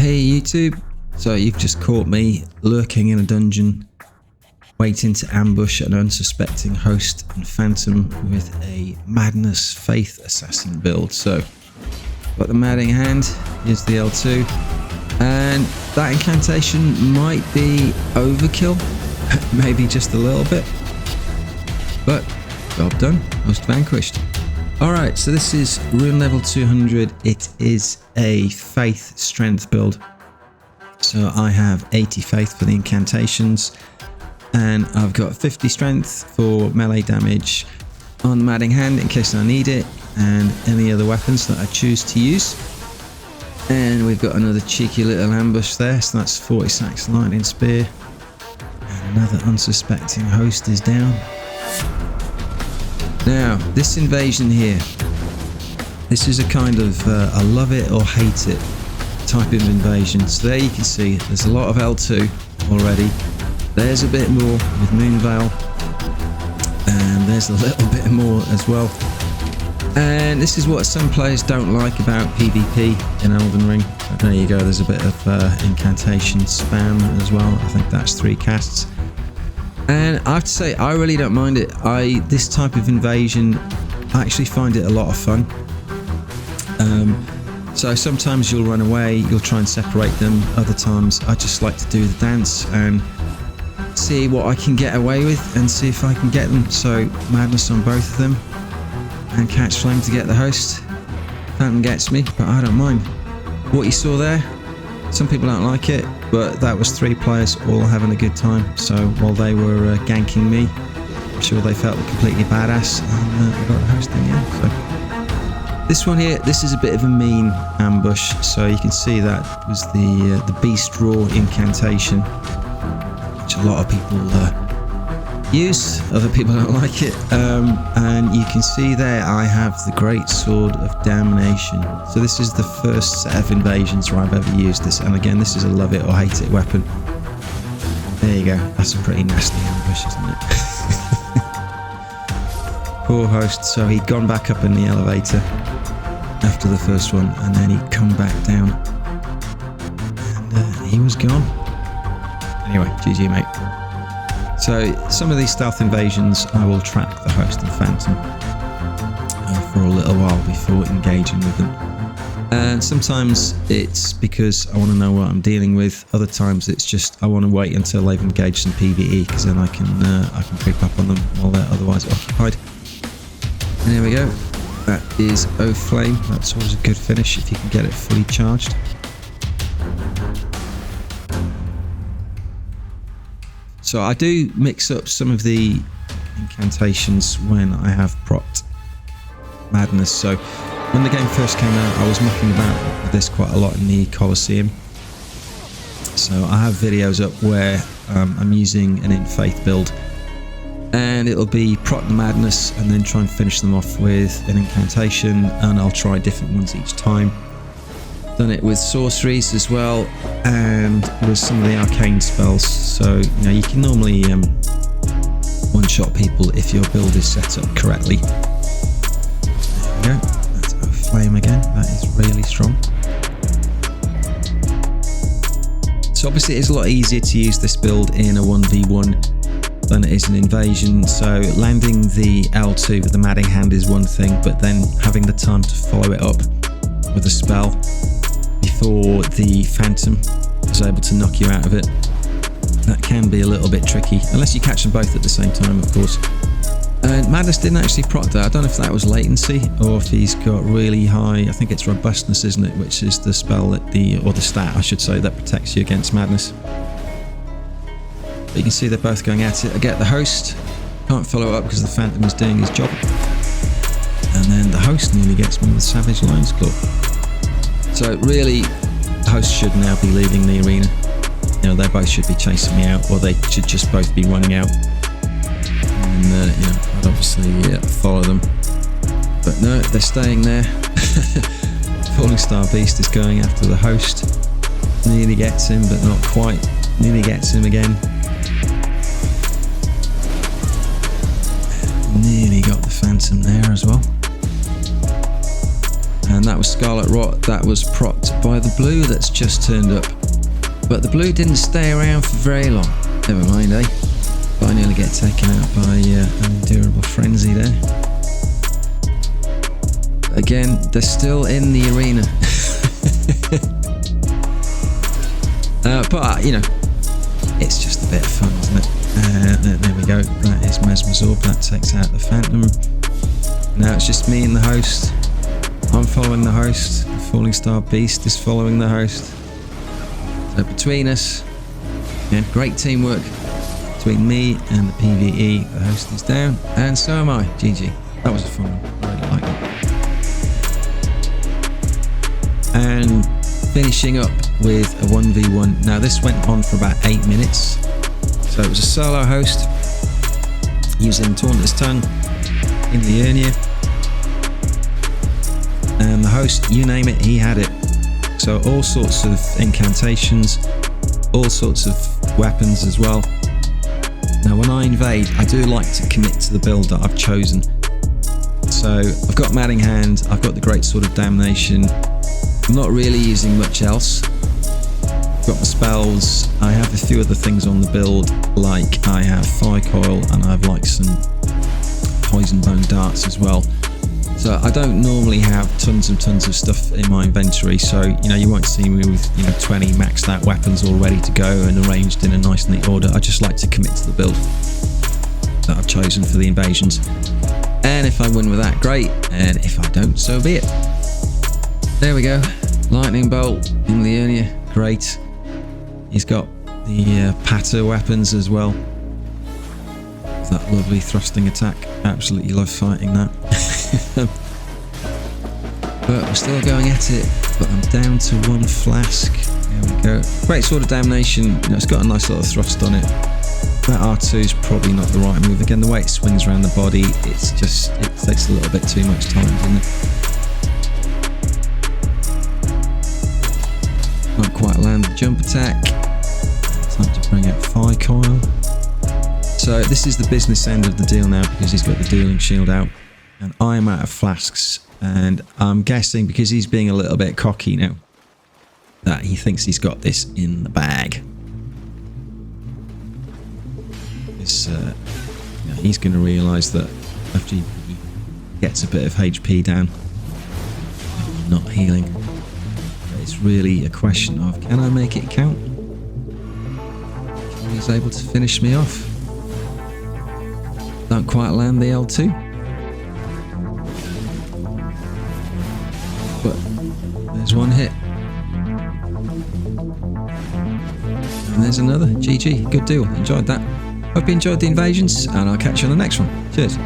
Hey YouTube, so you've just caught me lurking in a dungeon, waiting to ambush an unsuspecting host and phantom with a Madness Faith Assassin build. So, got the Madding Hand, here's the L2, and that incantation might be overkill, maybe just a little bit, but job done, host vanquished. Alright, so this is rune level 200, it is a faith strength build. So I have 80 faith for the incantations, and I've got 50 strength for melee damage on the Madding Hand in case I need it, and any other weapons that I choose to use. And we've got another cheeky little ambush there, so that's 40 sacks lightning spear, and another unsuspecting host is down. Now, this invasion here, this is a kind of a love it or hate it type of invasion. So there you can see there's a lot of L2 already. There's a bit more with Moonveil, and there's a little bit more as well. And this is what some players don't like about PvP in Elden Ring. But there you go, there's a bit of incantation spam as well. I think that's 3 casts. And I have to say, I really don't mind it. This type of invasion, I actually find it a lot of fun. So sometimes you'll run away, you'll try and separate them. Other times I just like to do the dance and see what I can get away with and see if I can get them. So madness on both of them and catch flame to get the host. Phantom gets me, but I don't mind. What you saw there, some people don't like it, but that was 3 players all having a good time. So while they were ganking me, I'm sure they felt completely badass, and I got the host in the end. So this one here, this is a bit of a mean ambush. So you can see that was the Beast Roar incantation, which a lot of people use. Other people don't like it. And you can see there I have the Greatsword of Damnation. So this is the first set of invasions where I've ever used this, and again this is a love it or hate it weapon. There you go, that's a pretty nasty ambush, isn't it? Poor host, so he'd gone back up in the elevator after the first one, and then he'd come back down, and he was gone. Anyway, GG mate. So some of these stealth invasions I will track the host and phantom for a little while before engaging with them. And sometimes it's because I want to know what I'm dealing with. Other times it's just I want to wait until they've engaged some PvE, because then I can creep up on them while they're otherwise occupied. And there we go. That is O Flame. That's always a good finish if you can get it fully charged. So I do mix up some of the incantations when I have propped Madness. So when the game first came out, I was mucking about with this quite a lot in the Colosseum. So I have videos up where I'm using an in-faith build, and it'll be prop the Madness and then try and finish them off with an incantation, and I'll try different ones each time. Done it with sorceries as well, and with some of the arcane spells. So you know you can normally one-shot people if your build is set up correctly. There we go. That's O Flame again. That is really strong. So obviously it's a lot easier to use this build in a 1v1 than it is an invasion. So landing the L2 with the Madding Hand is one thing, but then having the time to follow it up with a spell before the phantom is able to knock you out of it, that can be a little bit tricky, unless you catch them both at the same time, of course. And Madness didn't actually proc that. I don't know if that was latency or if he's got really high, I think it's robustness, isn't it, which is the spell that or the stat I should say, that protects you against madness. But you can see they're both going at it. I get the host, can't follow up because the phantom is doing his job, and then the host nearly gets me with Savage Lion's Claw. So really, the host should now be leaving the arena. You know, they both should be chasing me out, or they should just both be running out. And you know, I'd obviously follow them. But no, they're staying there. Falling Star Beast is going after the host. Nearly gets him, but not quite. Nearly gets him again. Nearly got the phantom there as well. And that was Scarlet Rot. That was propped by the blue that's just turned up. But the blue didn't stay around for very long. Never mind, eh? But I nearly get taken out by an Endurable Frenzy there. Again, they're still in the arena. But, you know, it's just a bit of fun, isn't it? There we go. That is Mesmerzorb. That takes out the Phantom. Now it's just me and the host. I'm following the host. The Falling Star Beast is following the host. So between us, yeah, great teamwork between me and the PvE. The host is down, and so am I. GG. That was a fun one. I really like it. And finishing up with a 1v1. Now this went on for about 8 minutes. So it was a solo host using Tauntless Tongue in the Erdtree. And the host, you name it, he had it. So all sorts of incantations, all sorts of weapons as well. Now when I invade, I do like to commit to the build that I've chosen. So I've got Madding Hand, I've got the Greatsword of Damnation. I'm not really using much else. I've got my spells. I have a few other things on the build, like I have Fire Coil and I have like some Poison Bone Darts as well. So I don't normally have tons of stuff in my inventory, so you know you won't see me with 20 maxed out weapons all ready to go and arranged in a nice neat order. I just like to commit to the build that I've chosen for the invasions. And if I win with that, great, and if I don't, so be it. There we go. Lightning Bolt in the Erdtree, great. He's got the patter weapons as well. That lovely thrusting attack. Absolutely love fighting that. But we're still going at it. But I'm down to 1 flask. There we go. Greatsword of Damnation. You know, it's got a nice little thrust on it. That R2 is probably not the right move. Again, the way it swings around the body, it's just, it takes a little bit too much time, doesn't it? Not quite land the jump attack. Time to bring out Fire Coil. So this is the business end of the deal now, because he's got the Dueling Shield out and I'm out of flasks, and I'm guessing because he's being a little bit cocky now that he thinks he's got this in the bag. He's going to realise that after he gets a bit of HP down, not healing, it's really a question of, can I make it count? He's able to finish me off. Don't quite land the L2. But there's one hit. And there's another. GG. Good deal. Enjoyed that. Hope you enjoyed the invasions, and I'll catch you on the next one. Cheers.